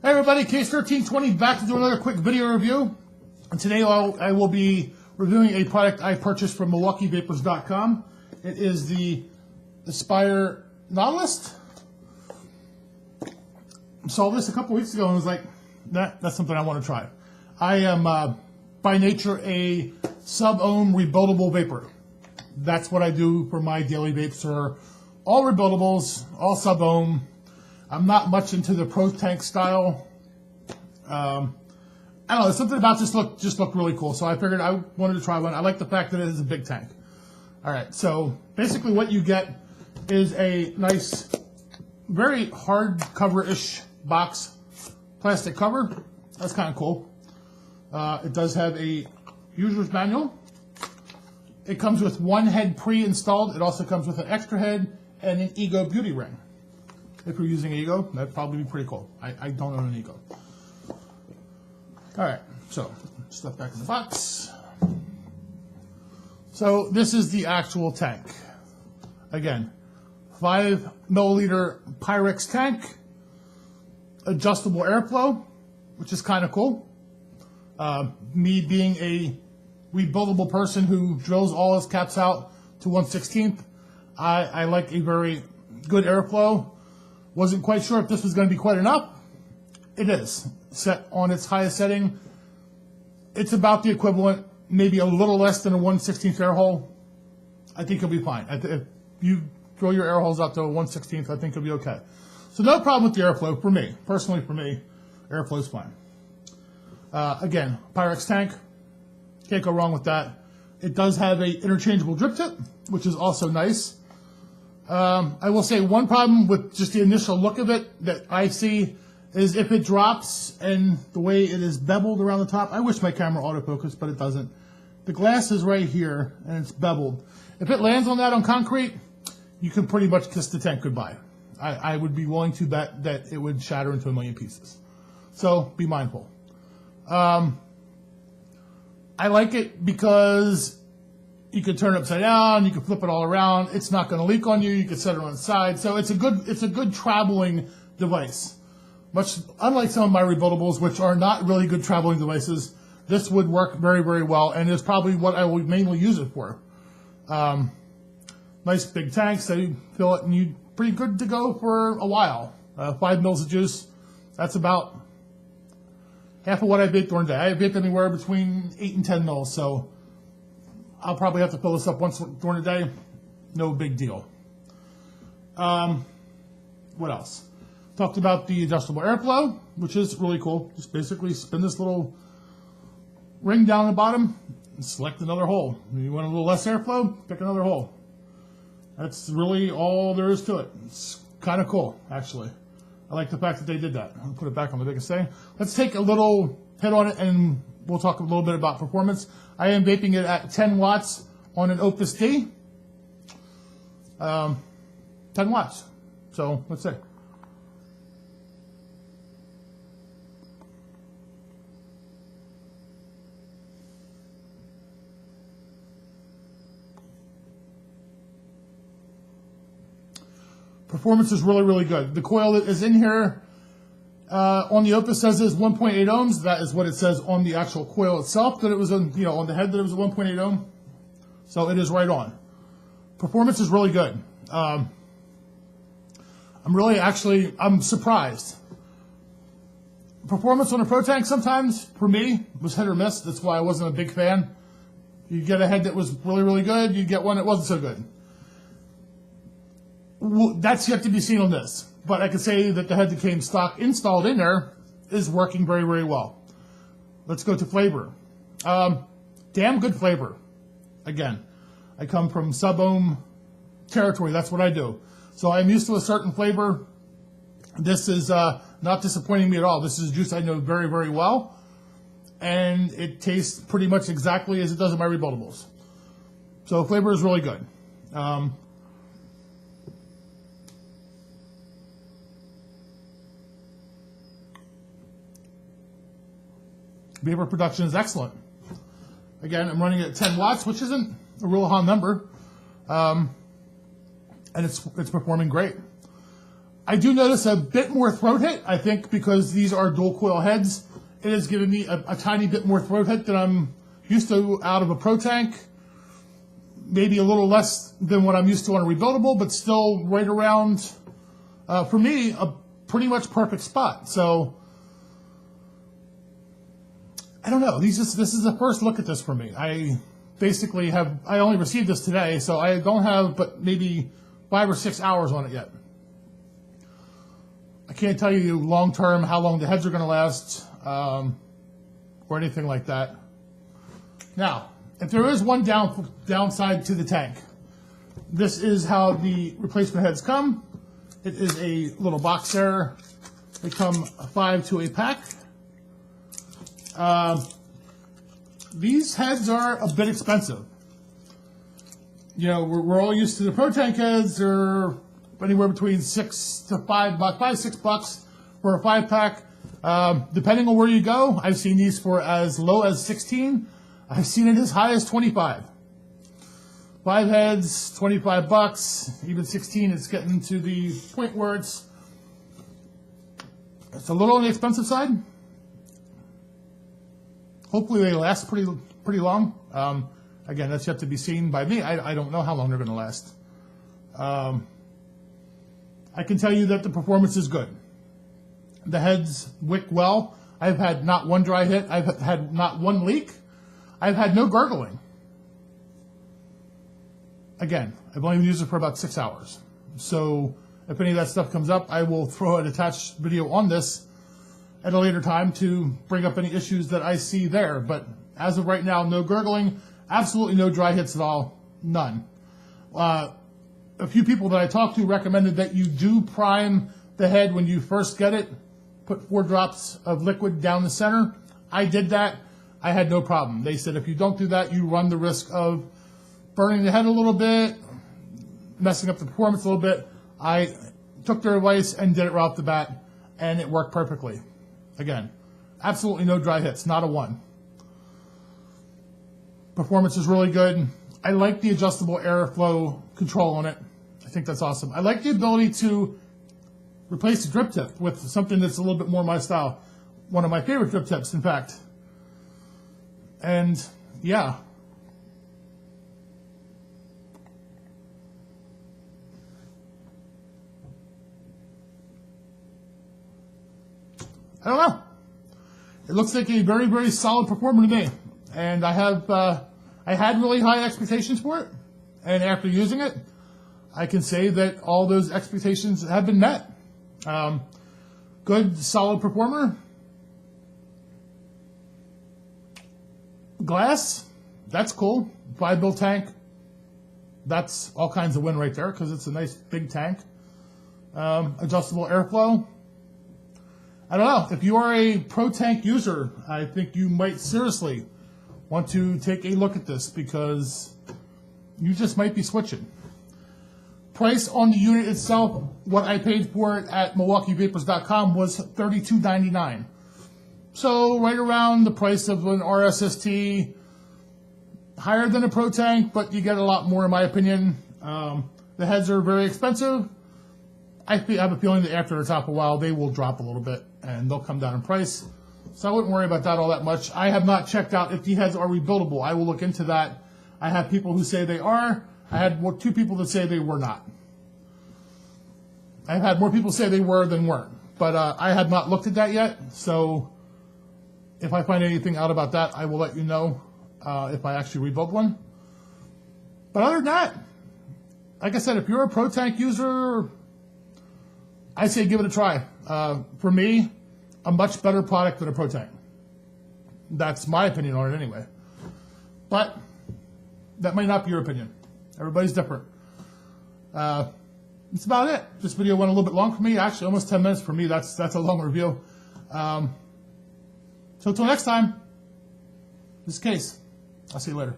Hey everybody, Case1320 back to do another quick video review. And today I will be reviewing a product I purchased from MilwaukeeVapors.com. It is the Aspire Nautilus. I saw this a couple weeks ago and was like, that's something I want to try. I am by nature a sub-ohm rebuildable vapor. That's what I do for my daily vapes, are all rebuildables, all sub-ohm. I'm not much into the Pro Tank style. I don't know, something about this just looked really cool, so I figured I wanted to try one. I like the fact that it is a big tank. All right, so basically what you get is a nice, very hard cover-ish box plastic cover. That's kind of cool. It does have a user's manual. It comes with one head pre-installed. It also comes with an extra head and an Ego beauty ring. If you're using Ego, that'd probably be pretty cool. I don't own an Ego. All right, so stuff back in the box. So this is the actual tank. Again, 5 milliliter Pyrex tank, adjustable airflow, which is kind of cool. Me being a rebuildable person who drills all his caps out to 1/16th, I like a very good airflow. Wasn't quite sure if this was going to be quite enough. It is. Set on its highest setting, it's about the equivalent, maybe a little less than a 1/16th air hole. I think you'll be fine. If you throw your air holes up to a 1/16th, I think you'll be okay. So no problem with the airflow for me. Personally, for me, airflow's fine. Again, Pyrex tank, can't go wrong with that. It does have a interchangeable drip tip, which is also nice. I will say one problem with just the initial look of it that I see is if it drops and the way it is beveled around the top. I wish my camera autofocused, but it doesn't. The glass is right here and it's beveled. If it lands on that on concrete, you can pretty much kiss the tank goodbye. I would be willing to bet that it would shatter into a million pieces. So be mindful. I like it because you can turn it upside down, you can flip it all around. It's not going to leak on you. You can set it on the side. So it's a good traveling device. Much unlike some of my rebuildables, which are not really good traveling devices, this would work very, very well, and is probably what I will mainly use it for. Nice big tank, so you fill it and you're pretty good to go for a while. 5 mils of juice, that's about half of what I vape during the day. I vape anywhere between 8 and 10 mils, so I'll probably have to fill this up once during the day. No big deal. What else? Talked about the adjustable airflow, which is really cool. Just basically spin this little ring down the bottom and select another hole. If you want a little less airflow, pick another hole. That's really all there is to it. It's kind of cool, actually. I like the fact that they did that. I'll put it back on the biggest thing. Let's take a little hit on it and we'll talk a little bit about performance. I am vaping it at 10 watts on an Opus D. 10 watts. So let's see. Performance is really, really good. The coil that is in here on the Opus says it's 1.8 ohms. That is what it says on the actual coil itself, that it was on, on the head, that it was a 1.8 ohm. So it is right on. Performance is really good. I'm surprised. Performance on a Pro Tank sometimes, for me, was hit or miss. That's why I wasn't a big fan. You get a head that was really, really good. You get one that wasn't so good. That's yet to be seen on this, but I can say that the head that came stock installed in there is working very, very well. Let's go to flavor. Damn good flavor. Again, I come from sub-ohm territory. That's what I do. So I'm used to a certain flavor. This is not disappointing me at all. This is juice I know very, very well, and it tastes pretty much exactly as it does in my rebuildables. So flavor is really good. Vapor production is excellent. Again, I'm running it at 10 watts, which isn't a real high number, and it's performing great. I do notice a bit more throat hit, I think because these are dual coil heads. It has given me a tiny bit more throat hit than I'm used to out of a Pro Tank. Maybe a little less than what I'm used to on a rebuildable, but still right around, for me, a pretty much perfect spot. So, I don't know. This is the first look at this for me. I only received this today, so I don't have but maybe 5 or 6 hours on it yet. I can't tell you long term how long the heads are going to last, or anything like that. Now, if there is one downside to the tank, this is how the replacement heads come. It is a little box there. They come 5 to a pack. These heads are a bit expensive. You know, we're all used to the Pro Tank heads. They're anywhere between $6 to $6 for a 5-pack. Depending on where you go, I've seen these for as low as 16. I've seen it as high as 25. 5 heads, $25. Even 16, it's getting to the point where it's a little on the expensive side. Hopefully they last pretty long. Again, that's yet to be seen by me. I don't know how long they're going to last. I can tell you that the performance is good. The heads wick well. I've had not one dry hit. I've had not one leak. I've had no gurgling. Again, I've only used it for about 6 hours. So if any of that stuff comes up, I will throw an attached video on this at a later time to bring up any issues that I see there. But as of right now, no gurgling, absolutely no dry hits at all, none. A few people that I talked to recommended that you do prime the head when you first get it, put 4 drops of liquid down the center. I did that. I had no problem. They said if you don't do that, you run the risk of burning the head a little bit, messing up the performance a little bit. I took their advice and did it right off the bat, and it worked perfectly. Again, absolutely no dry hits, not a one. Performance is really good. I like the adjustable airflow control on it. I think that's awesome. I like the ability to replace the drip tip with something that's a little bit more my style. One of my favorite drip tips, in fact. And yeah. I don't know. It looks like a very, very solid performer to me. And I had really high expectations for it. And after using it, I can say that all those expectations have been met. Good, solid performer. Glass, that's cool. 5-bill tank, that's all kinds of win right there because it's a nice big tank. Adjustable airflow. I don't know. If you are a Pro Tank user, I think you might seriously want to take a look at this because you just might be switching. Price on the unit itself, what I paid for it at MilwaukeeVapors.com was $32.99. So right around the price of an RSST, higher than a Pro Tank, but you get a lot more in my opinion. The heads are very expensive. I have a feeling that after the top of a while, they will drop a little bit and they'll come down in price. So I wouldn't worry about that all that much. I have not checked out if the heads are rebuildable. I will look into that. I have people who say they are. I had 2 people that say they were not. I've had more people say they were than weren't. But I have not looked at that yet. So if I find anything out about that, I will let you know if I actually rebuild one. But other than that, like I said, if you're a Pro Tank user, I say give it a try. For me, a much better product than a Pro Tank. That's my opinion on it anyway. But that might not be your opinion. Everybody's different. That's about it. This video went a little bit long for me. Actually, almost 10 minutes for me. That's a long review. So until next time, this is Case. I'll see you later.